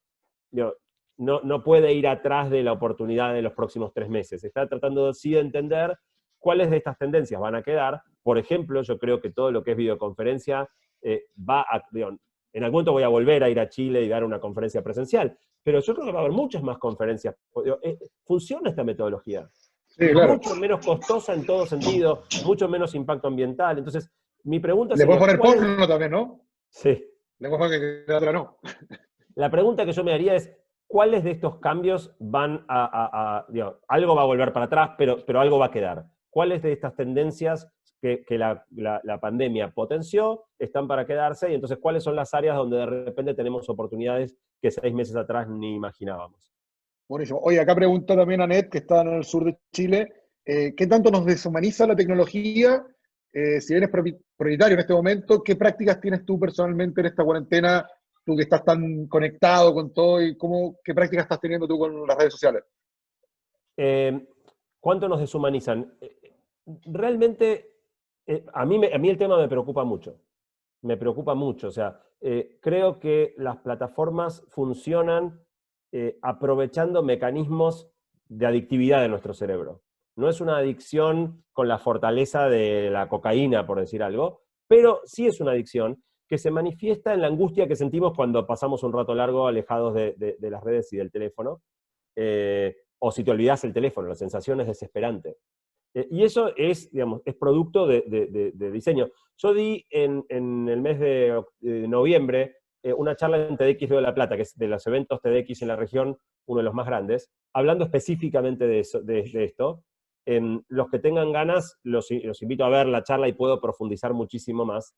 digo, no puede ir atrás de la oportunidad de los próximos 3 meses. Está tratando sí de entender cuáles de estas tendencias van a quedar. Por ejemplo, yo creo que todo lo que es videoconferencia digo, en algún momento voy a volver a ir a Chile y dar una conferencia presencial, pero yo creo que va a haber muchas más conferencias. Digo, funciona esta metodología. Sí, Es claro. mucho menos costosa en todo sentido, mucho menos impacto ambiental. Entonces, mi pregunta Le puedes sería, poner ¿cuál es? porno también, ¿no? Sí. Le puedes poner que la otra no. La pregunta que yo me haría es, ¿cuáles de estos cambios van digo, algo va a volver para atrás, pero algo va a quedar? ¿Cuáles de estas tendencias que la pandemia potenció están para quedarse? Y entonces, ¿cuáles son las áreas donde de repente tenemos oportunidades que 6 meses atrás ni imaginábamos? Buenísimo. Oye, acá pregunta también Anet, que está en el sur de Chile, ¿qué tanto nos deshumaniza la tecnología? Si eres prioritario en este momento, ¿qué prácticas tienes tú personalmente en esta cuarentena? Tú que estás tan conectado con todo, y ¿qué prácticas estás teniendo tú con las redes sociales? ¿Cuánto nos deshumanizan? Realmente, a mí el tema me preocupa mucho. Me preocupa mucho. O sea, creo que las plataformas funcionan aprovechando mecanismos de adictividad de nuestro cerebro. No es una adicción con la fortaleza de la cocaína, por decir algo, pero sí es una adicción que se manifiesta en la angustia que sentimos cuando pasamos un rato largo alejados de las redes y del teléfono. O si te olvidas el teléfono, la sensación es desesperante. Y eso es, digamos, es producto de diseño. Yo di en el mes de noviembre una charla en TEDx Río de la Plata, que es de los eventos TEDx en la región, uno de los más grandes, hablando específicamente de esto. Los que tengan ganas, los invito a ver la charla y puedo profundizar muchísimo más.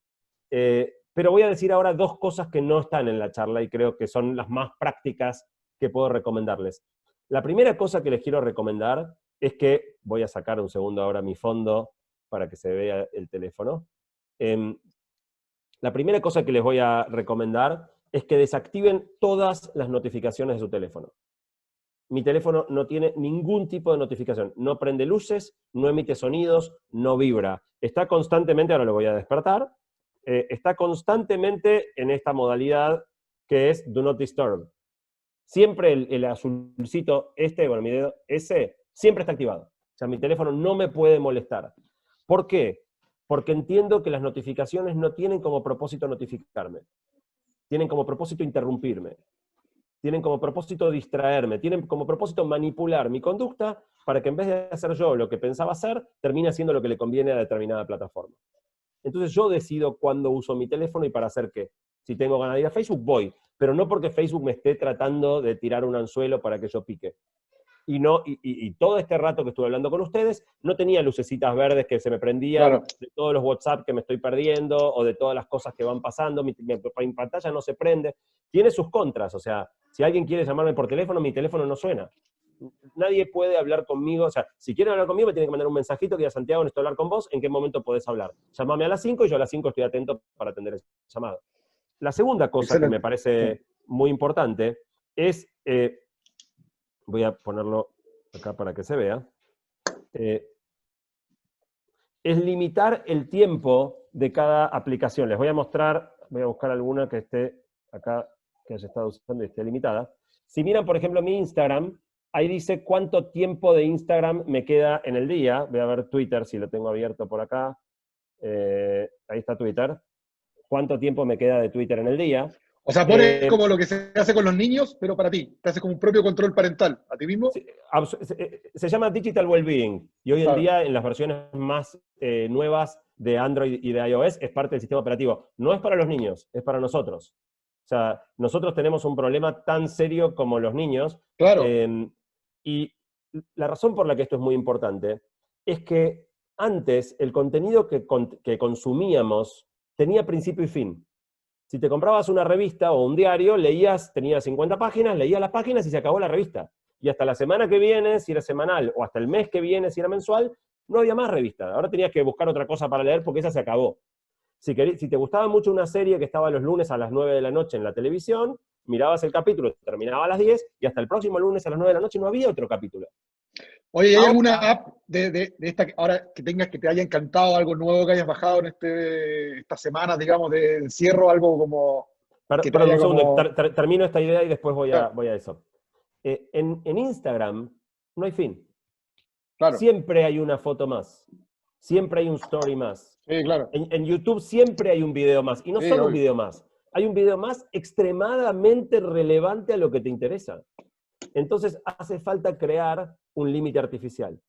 Pero voy a decir ahora 2 cosas que no están en la charla y creo que son las más prácticas que puedo recomendarles. La primera cosa que les quiero recomendar es que, voy a sacar un segundo ahora mi fondo para que se vea el teléfono. La primera cosa que les voy a recomendar es que desactiven todas las notificaciones de su teléfono. Mi teléfono no tiene ningún tipo de notificación. No prende luces, no emite sonidos, no vibra. Está constantemente, ahora lo voy a despertar, está constantemente en esta modalidad que es Do Not Disturb. Siempre el azulcito bueno, mi dedo ese, siempre está activado. O sea, mi teléfono no me puede molestar. ¿Por qué? Porque entiendo que las notificaciones no tienen como propósito notificarme. Tienen como propósito interrumpirme. Tienen como propósito distraerme. Tienen como propósito manipular mi conducta para que en vez de hacer yo lo que pensaba hacer, termine haciendo lo que le conviene a determinada plataforma. Entonces yo decido cuándo uso mi teléfono y para hacer qué. Si tengo ganas de ir a Facebook, voy. Pero no porque Facebook me esté tratando de tirar un anzuelo para que yo pique. Y todo este rato que estuve hablando con ustedes, no tenía lucecitas verdes que se me prendían Claro, de todos los WhatsApp que me estoy perdiendo o de todas las cosas que van pasando. Mi pantalla no se prende. Tiene sus contras. O sea, si alguien quiere llamarme por teléfono, mi teléfono no suena. nadie puede hablar conmigo, o sea, si quieren hablar conmigo me tienen que mandar un mensajito que diga, Santiago, necesito hablar con vos, ¿en qué momento podés hablar? Llámame a las 5 y yo a las 5 estoy atento para atender ese llamado. La segunda cosa que me Excelente. Sí. parece muy importante es, voy a ponerlo acá para que se vea, es limitar el tiempo de cada aplicación. Les voy a mostrar, voy a buscar alguna que esté acá, que haya estado usando y esté limitada. Si miran, por ejemplo, mi Instagram, ahí dice cuánto tiempo de Instagram me queda en el día. Voy a ver Twitter, si lo tengo abierto por acá. Ahí está Twitter. ¿Cuánto tiempo me queda de Twitter en el día? O sea, pones como lo que se hace con los niños, pero para ti. Te haces como un propio control parental. ¿A ti mismo? Se llama Digital Wellbeing, y hoy en Claro. día en las versiones más nuevas de Android y de iOS es parte del sistema operativo. No es para los niños, es para nosotros. O sea, nosotros tenemos un problema tan serio como los niños, Claro. y la razón por la que esto es muy importante es que antes el contenido que consumíamos tenía principio y fin. Si te comprabas una revista o un diario, leías, tenía 50 páginas, leías las páginas y se acabó la revista. Y hasta la semana que viene, si era semanal, o hasta el mes que viene, si era mensual, no había más revista. Ahora tenías que buscar otra cosa para leer porque esa se acabó. Si te gustaba mucho una serie que estaba los lunes a las 9 de la noche en la televisión, mirabas el capítulo, terminaba a las 10, y hasta el próximo lunes a las 9 de la noche no había otro capítulo. Oye, ¿hay alguna Ahora, app de esta ahora que tengas que te haya encantado, algo nuevo que hayas bajado en estas semanas, digamos, de encierro, algo como que te perdón, haya un segundo, como... termino esta idea y después voy Claro, a eso. En Instagram no hay fin. claro, Siempre hay una foto más. Siempre hay un story más. sí, claro, En YouTube siempre hay un video más. Y no sí, solo un obvio. video más. Hay un video más extremadamente relevante a lo que te interesa. Entonces hace falta crear un límite artificial.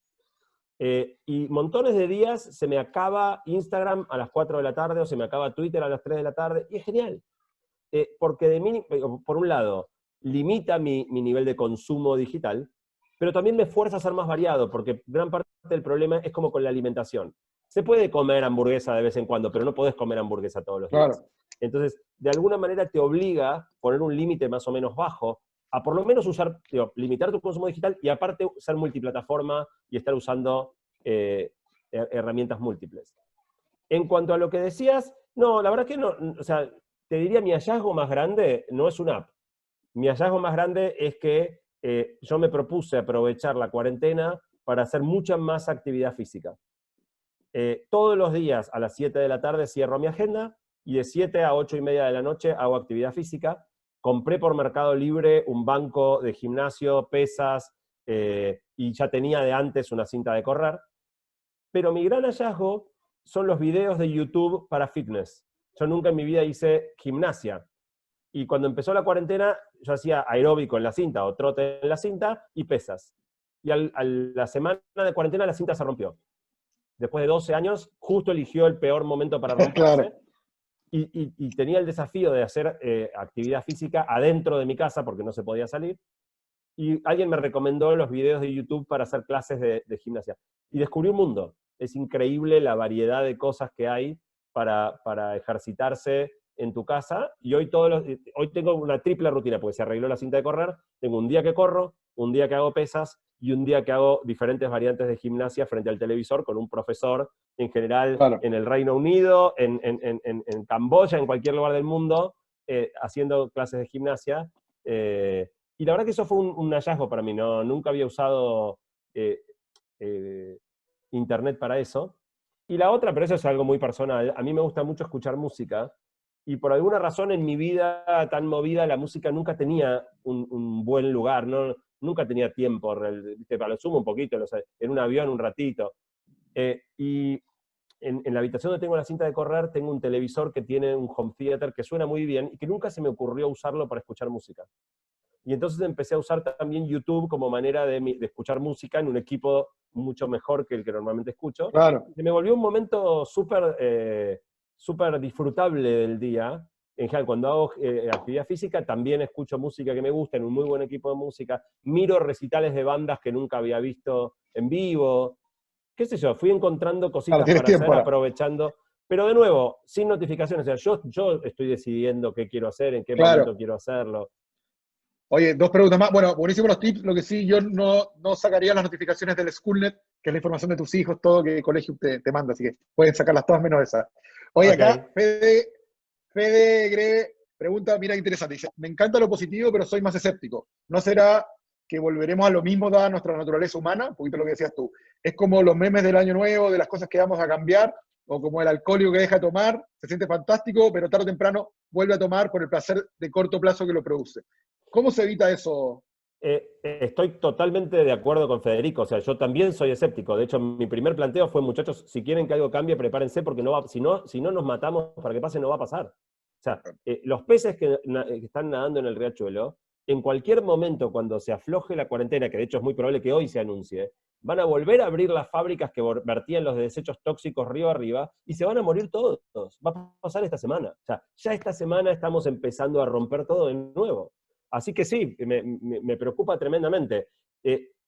Y montones de días se me acaba Instagram a las 4 de la tarde o se me acaba Twitter a las 3 de la tarde. Y es genial. Porque por un lado, limita mi nivel de consumo digital, pero también me fuerza a ser más variado, porque gran parte del problema es como con la alimentación. Se puede comer hamburguesa de vez en cuando, pero no podés comer hamburguesa todos los días. Claro. Entonces, de alguna manera te obliga a poner un límite más o menos bajo, a por lo menos limitar tu consumo digital y aparte ser multiplataforma y estar usando herramientas múltiples. En cuanto a lo que decías, no, la verdad que no, o sea, te diría mi hallazgo más grande no es una app. Mi hallazgo más grande es que yo me propuse aprovechar la cuarentena para hacer mucha más actividad física. Todos los días a las 7 de la tarde cierro mi agenda y de 7 a 8 y media de la noche hago actividad física. Compré por Mercado Libre un banco de gimnasio, pesas, y ya tenía de antes una cinta de correr. Pero mi gran hallazgo son los videos de YouTube para fitness. Yo nunca en mi vida hice gimnasia. Y cuando empezó la cuarentena, yo hacía aeróbico en la cinta o trote en la cinta y pesas. Y a la semana de cuarentena la cinta se rompió. Después de 12 años, justo eligió el peor momento para Claro. romperse. Y tenía el desafío de hacer actividad física adentro de mi casa porque no se podía salir. Y alguien me recomendó los videos de YouTube para hacer clases de gimnasia. Y descubrí un mundo. Es increíble la variedad de cosas que hay para ejercitarse en tu casa. Y hoy tengo una triple rutina, porque se arregló la cinta de correr. Tengo un día que corro, un día que hago pesas y un día que hago diferentes variantes de gimnasia frente al televisor con un profesor, en general Claro. en el Reino Unido, en Camboya, en cualquier lugar del mundo, haciendo clases de gimnasia. Y la verdad que eso fue un hallazgo para mí, ¿no? Nunca había usado internet para eso. Y la otra, pero eso es algo muy personal, a mí me gusta mucho escuchar música, y por alguna razón en mi vida tan movida la música nunca tenía un buen lugar, ¿no? Nunca tenía tiempo, para lo sumo un poquito, no sé, en un avión un ratito. Y en la habitación donde tengo la cinta de correr tengo un televisor que tiene un home theater que suena muy bien y que nunca se me ocurrió usarlo para escuchar música. Y entonces empecé a usar también YouTube como manera de escuchar música en un equipo mucho mejor que el que normalmente escucho. Claro. Y me volvió un momento súper disfrutable del día. En general, cuando hago actividad física, también escucho música que me gusta, en un muy buen equipo de música. Miro recitales de bandas que nunca había visto en vivo. Qué sé yo, fui encontrando Claro, cositas tienes para tiempo hacer, ahora. aprovechando. Pero de nuevo, sin notificaciones. O sea, yo estoy decidiendo qué quiero hacer, en qué Claro. momento quiero hacerlo. Oye, dos preguntas más. Bueno, buenísimos los tips. Lo que sí, yo no sacaría las notificaciones del Schoolnet, que es la información de tus hijos, todo que el colegio te manda, así que pueden sacarlas todas menos esa. Oye, acá, Ok. Fede Greve pregunta, mira, interesante. Dice, me encanta lo positivo, pero soy más escéptico. ¿No será que volveremos a lo mismo dada nuestra naturaleza humana? Un poquito lo que decías tú. Es como los memes del año nuevo, de las cosas que vamos a cambiar, o como el alcohólico que deja de tomar, se siente fantástico, pero tarde o temprano vuelve a tomar por el placer de corto plazo que lo produce. ¿Cómo se evita eso? Estoy totalmente de acuerdo con Federico, o sea, yo también soy escéptico. De hecho, mi primer planteo fue, muchachos, si quieren que algo cambie, prepárense, porque no va, si no nos matamos para que pase, no va a pasar. O sea, los peces que están nadando en el riachuelo, en cualquier momento, cuando se afloje la cuarentena, que de hecho es muy probable que hoy se anuncie, van a volver a abrir las fábricas que vertían los desechos tóxicos río arriba y se van a morir todos. Va a pasar esta semana. O sea, ya esta semana estamos empezando a romper todo de nuevo. Así que sí, me preocupa tremendamente.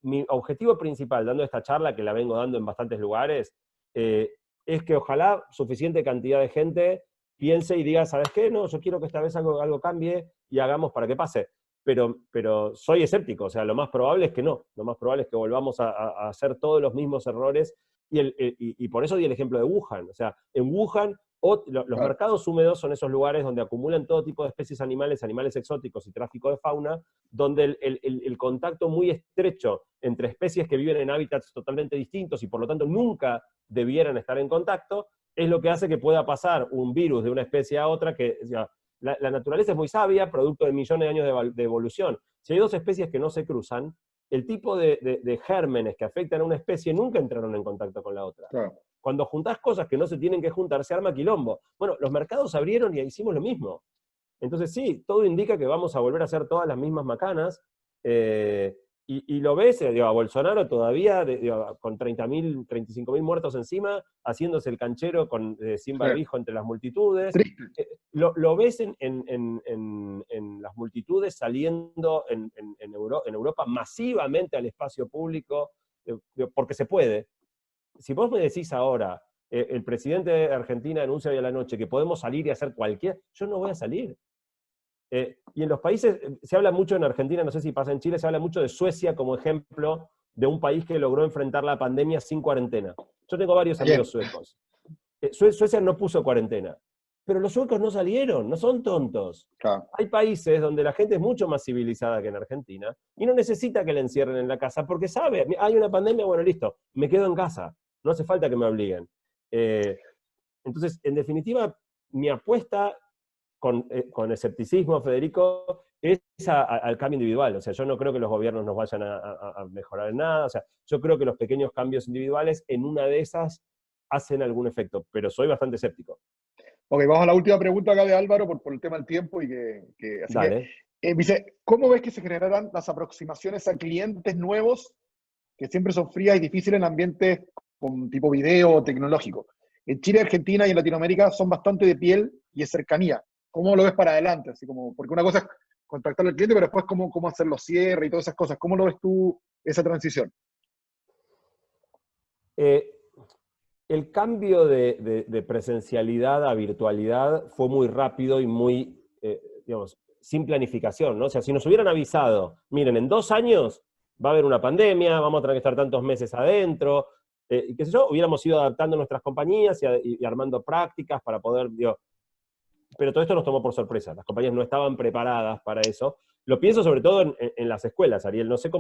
Mi objetivo principal, dando esta charla, que la vengo dando en bastantes lugares, es que ojalá suficiente cantidad de gente piense y diga, ¿sabes qué? No, yo quiero que esta vez algo cambie y hagamos para que pase. Pero soy escéptico, o sea, lo más probable es que no. Lo más probable es que volvamos a hacer todos los mismos errores. Y por eso di el ejemplo de Wuhan. O sea, en Wuhan los Claro, mercados húmedos son esos lugares donde acumulan todo tipo de especies animales, animales exóticos y tráfico de fauna, donde el contacto muy estrecho entre especies que viven en hábitats totalmente distintos y por lo tanto nunca debieran estar en contacto, es lo que hace que pueda pasar un virus de una especie a otra que, o sea, la naturaleza es muy sabia, producto de millones de años de evolución. Si hay dos especies que no se cruzan, el tipo de gérmenes que afectan a una especie nunca entraron en contacto con la otra. claro. Cuando juntás cosas que no se tienen que juntar, se arma quilombo. Bueno, los mercados abrieron y hicimos lo mismo. Entonces sí, todo indica que vamos a volver a hacer todas las mismas macanas. eh, y lo ves, digo, a Bolsonaro todavía, digo, con 30.000, 35.000 muertos encima, haciéndose el canchero sin Sí. barbijo entre las multitudes. Triste. Lo ves en las multitudes saliendo en Europa masivamente al espacio público, porque se puede. Si vos me decís ahora, el presidente de Argentina anuncia hoy a la noche que podemos salir y hacer cualquier, yo no voy a salir. Y en los países, se habla mucho en Argentina, no sé si pasa en Chile, se habla mucho de Suecia como ejemplo de un país que logró enfrentar la pandemia sin cuarentena. Yo tengo varios Ayer. amigos suecos. Suecia no puso cuarentena, pero los suecos no salieron, no son tontos. Claro. Hay países donde la gente es mucho más civilizada que en Argentina y no necesita que la encierren en la casa porque sabe, hay una pandemia, bueno, listo, me quedo en casa, no hace falta que me obliguen. Eh, entonces, en definitiva, mi apuesta con escepticismo, Federico, es al cambio individual. O sea, yo no creo que los gobiernos nos vayan a mejorar en nada. O sea, yo creo que los pequeños cambios individuales en una de esas hacen algún efecto, pero soy bastante escéptico. Ok, vamos a la última pregunta acá de Álvaro por el tema del tiempo y así que Dale. dice, ¿cómo ves que se generarán las aproximaciones a clientes nuevos que siempre son frías y difíciles en ambientes con tipo video o tecnológico? En Chile, Argentina y en Latinoamérica son bastante de piel y es cercanía. ¿Cómo lo ves para adelante? Así como, porque una cosa es contactar al cliente, pero después cómo hacer los cierres y todas esas cosas. ¿Cómo lo ves tú esa transición? Eh, el cambio de presencialidad a virtualidad fue muy rápido y muy, digamos, sin planificación, ¿no? O sea, si nos hubieran avisado, miren, en 2 años va a haber una pandemia, vamos a tener que estar tantos meses adentro, y qué sé yo, hubiéramos ido adaptando nuestras compañías y armando prácticas para poder, digo, pero todo esto nos tomó por sorpresa, las compañías no estaban preparadas para eso. Lo pienso sobre todo en las escuelas, Ariel, no sé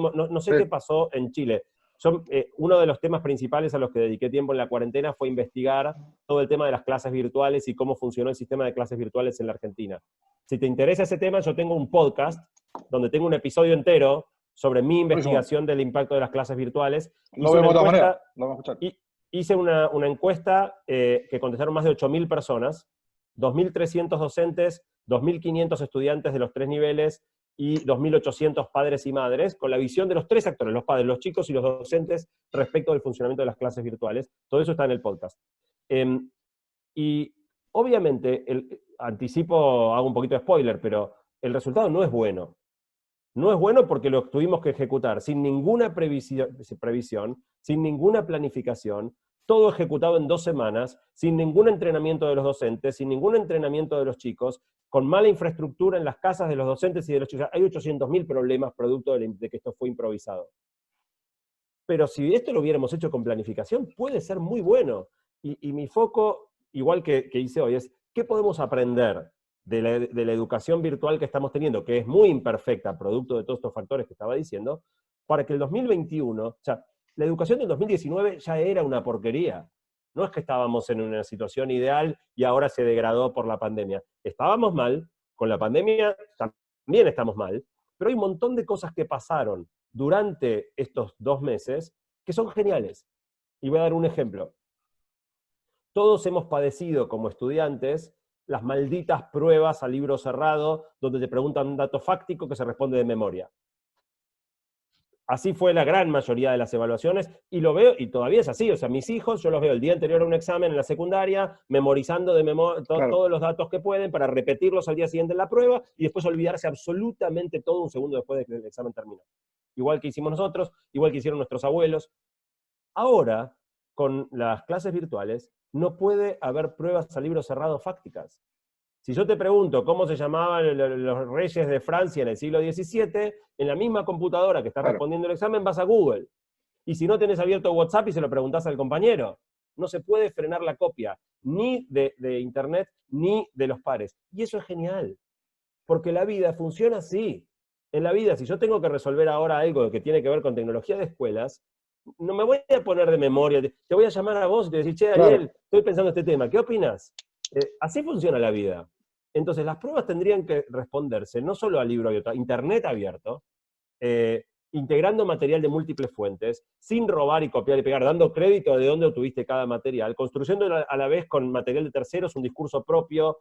Sí, qué pasó en Chile. Yo, uno de los temas principales a los que dediqué tiempo en la cuarentena fue investigar todo el tema de las clases virtuales y cómo funcionó el sistema de clases virtuales en la Argentina. Si te interesa ese tema, yo tengo un podcast donde tengo un episodio entero sobre mi buenísimo. investigación del impacto de las clases virtuales. Lo Hice una vemos de todas maneras, encuesta, lo vamos a escuchar. hice una encuesta que contestaron más de 8.000 personas, 2.300 docentes, 2.500 estudiantes de los 3 niveles y 2.800 padres y madres, con la visión de los 3 actores, los padres, los chicos y los docentes, respecto del funcionamiento de las clases virtuales. Todo eso está en el podcast. Y obviamente, anticipo, hago un poquito de spoiler, pero el resultado no es bueno. No es bueno porque lo tuvimos que ejecutar sin ninguna previsión, sin ninguna planificación, todo ejecutado en 2 semanas, sin ningún entrenamiento de los docentes, sin ningún entrenamiento de los chicos, con mala infraestructura en las casas de los docentes y de los chicos. Hay 800.000 problemas producto de que esto fue improvisado. Pero si esto lo hubiéramos hecho con planificación, puede ser muy bueno. Y mi foco, igual que hice hoy, es ¿qué podemos aprender de la educación virtual que estamos teniendo, que es muy imperfecta, producto de todos estos factores que estaba diciendo, para que el 2021, o sea, la educación del 2019 ya era una porquería. No es que estábamos en una situación ideal y ahora se degradó por la pandemia. Estábamos mal, con la pandemia también estamos mal, pero hay un montón de cosas que pasaron durante estos 2 meses que son geniales. Y voy a dar un ejemplo. Todos hemos padecido como estudiantes las malditas pruebas a libro cerrado, donde te preguntan un dato fáctico que se responde de memoria. Así fue la gran mayoría de las evaluaciones, y lo veo, y todavía es así. O sea, mis hijos, yo los veo el día anterior a un examen en la secundaria, memorizando de Claro. todos los datos que pueden para repetirlos al día siguiente en la prueba, y después olvidarse absolutamente todo un segundo después de que el examen terminó. Igual que hicimos nosotros, igual que hicieron nuestros abuelos. Ahora, con las clases virtuales, no puede haber pruebas a libro cerrado fácticas. Si yo te pregunto cómo se llamaban los reyes de Francia en el siglo XVII, en la misma computadora que estás Claro. respondiendo el examen vas a Google. Y si no tenés abierto WhatsApp y se lo preguntás al compañero, no se puede frenar la copia, ni de Internet, ni de los pares. Y eso es genial, porque la vida funciona así. En la vida, si yo tengo que resolver ahora algo que tiene que ver con tecnología de escuelas, no me voy a poner de memoria, te voy a llamar a vos y te decir, che, Ariel, Claro. estoy pensando este tema, ¿qué opinas? Así funciona la vida. Entonces, las pruebas tendrían que responderse no solo al libro abierto, a Internet abierto, integrando material de múltiples fuentes, sin robar y copiar y pegar, dando crédito de dónde obtuviste cada material, construyendo a la vez con material de terceros un discurso propio,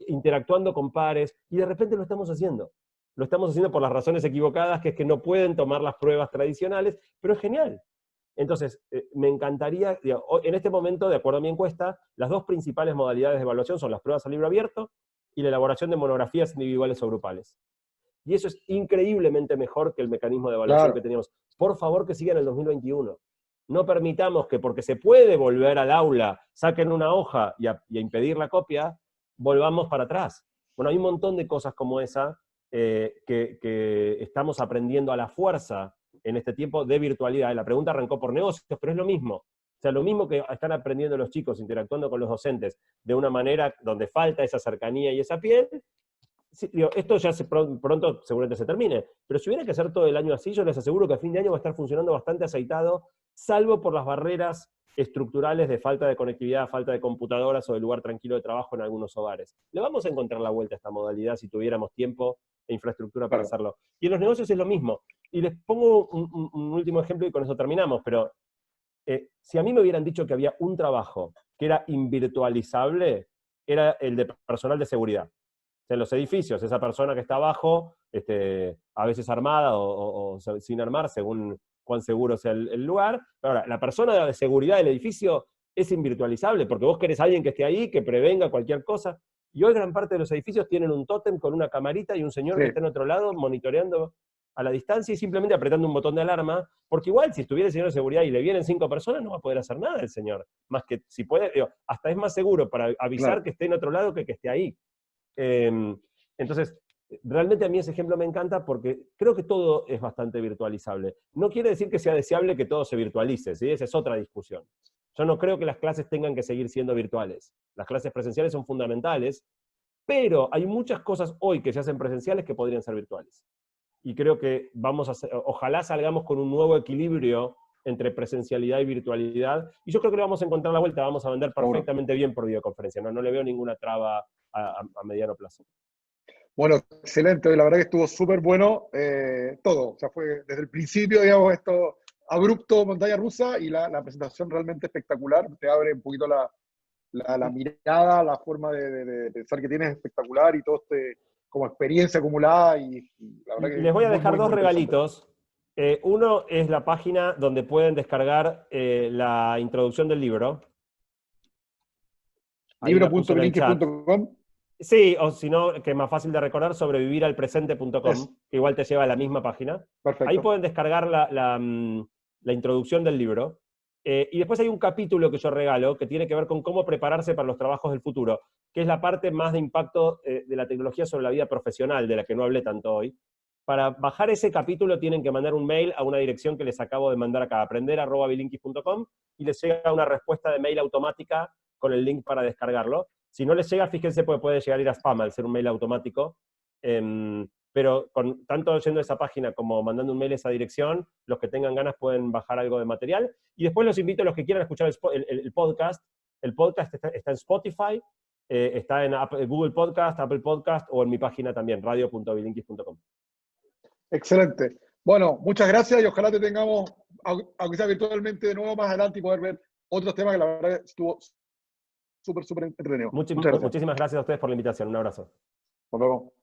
interactuando con pares, y de repente lo estamos haciendo. Lo estamos haciendo por las razones equivocadas, que es que no pueden tomar las pruebas tradicionales, pero es genial. Entonces, me encantaría, en este momento, de acuerdo a mi encuesta, las 2 principales modalidades de evaluación son las pruebas a libro abierto y la elaboración de monografías individuales o grupales. Y eso es increíblemente mejor que el mecanismo de evaluación que Claro. teníamos. Por favor, que siga en el 2021. No permitamos que, porque se puede volver al aula, saquen una hoja y a impedir la copia, volvamos para atrás. Bueno, hay un montón de cosas como esa que estamos aprendiendo a la fuerza en este tiempo de virtualidad. La pregunta arrancó por negocios, pero es lo mismo. O sea, lo mismo que están aprendiendo los chicos interactuando con los docentes de una manera donde falta esa cercanía y esa piel. Sí, digo, esto ya pronto seguramente se termine, pero si hubiera que hacer todo el año así, yo les aseguro que a fin de año va a estar funcionando bastante aceitado, salvo por las barreras estructurales de falta de conectividad, falta de computadoras o de lugar tranquilo de trabajo en algunos hogares. Le vamos a encontrar la vuelta a esta modalidad si tuviéramos tiempo e infraestructura para Claro. hacerlo. Y en los negocios es lo mismo. Y les pongo un último ejemplo y con eso terminamos, pero si a mí me hubieran dicho que había un trabajo que era invirtualizable, era el de personal de seguridad. En los edificios, esa persona que está abajo, a veces armada o sin armar, según cuán seguro sea el lugar. Pero ahora, la persona de seguridad del edificio es invirtualizable, porque vos querés a alguien que esté ahí, que prevenga cualquier cosa. Y hoy gran parte de los edificios tienen un tótem con una camarita y un señor Sí. que está en otro lado monitoreando a la distancia y simplemente apretando un botón de alarma, porque igual si estuviera el señor de seguridad y le vienen 5 personas, no va a poder hacer nada el señor. Más que si puede, hasta es más seguro para avisar Claro. que esté en otro lado que esté ahí. Entonces, realmente a mí ese ejemplo me encanta porque creo que todo es bastante virtualizable. No quiere decir que sea deseable que todo se virtualice, ¿sí? Esa es otra discusión. Yo no creo que las clases tengan que seguir siendo virtuales. Las clases presenciales son fundamentales, pero hay muchas cosas hoy que se hacen presenciales que podrían ser virtuales. Y creo que ojalá salgamos con un nuevo equilibrio entre presencialidad y virtualidad, y yo creo que le vamos a encontrar la vuelta, vamos a vender Seguro. perfectamente bien por videoconferencia, no le veo ninguna traba a mediano plazo. Bueno, excelente. La verdad que estuvo súper bueno todo. O sea, fue desde el principio, digamos, esto abrupto, montaña rusa, y la presentación realmente espectacular. Te abre un poquito la mirada, la forma de pensar que tienes espectacular y todo como experiencia acumulada. Y la verdad que Les voy a muy, dejar muy, 2 muy interesante. regalitos. Uno es la página donde pueden descargar la introducción del libro. Ahí la puse en el chat. Libro.blinkist.com. Sí, o si no, que es más fácil de recordar, sobreviviralpresente.com, Es que igual te lleva a la misma página. Ahí perfecto. pueden descargar la introducción del libro. Y después hay un capítulo que yo regalo que tiene que ver con cómo prepararse para los trabajos del futuro, que es la parte más de impacto de la tecnología sobre la vida profesional, de la que no hablé tanto hoy. Para bajar ese capítulo tienen que mandar un mail a una dirección que les acabo de mandar acá, aprender@bilinkis.com, y les llega una respuesta de mail automática con el link para descargarlo. Si no les llega, fíjense, porque puede llegar a ir a spam al ser un mail automático. Pero tanto yendo a esa página como mandando un mail a esa dirección, los que tengan ganas pueden bajar algo de material. Y después los invito a los que quieran escuchar el podcast. El podcast está en Spotify, está en Google Podcast, Apple Podcast o en mi página también, radio.bilinkis.com. Excelente. Bueno, muchas gracias y ojalá te tengamos, aunque sea virtualmente, de nuevo más adelante y poder ver otros temas que la verdad estuvo súper entretenido. Muchas gracias. Muchísimas gracias a ustedes por la invitación. Un abrazo. Nos vemos.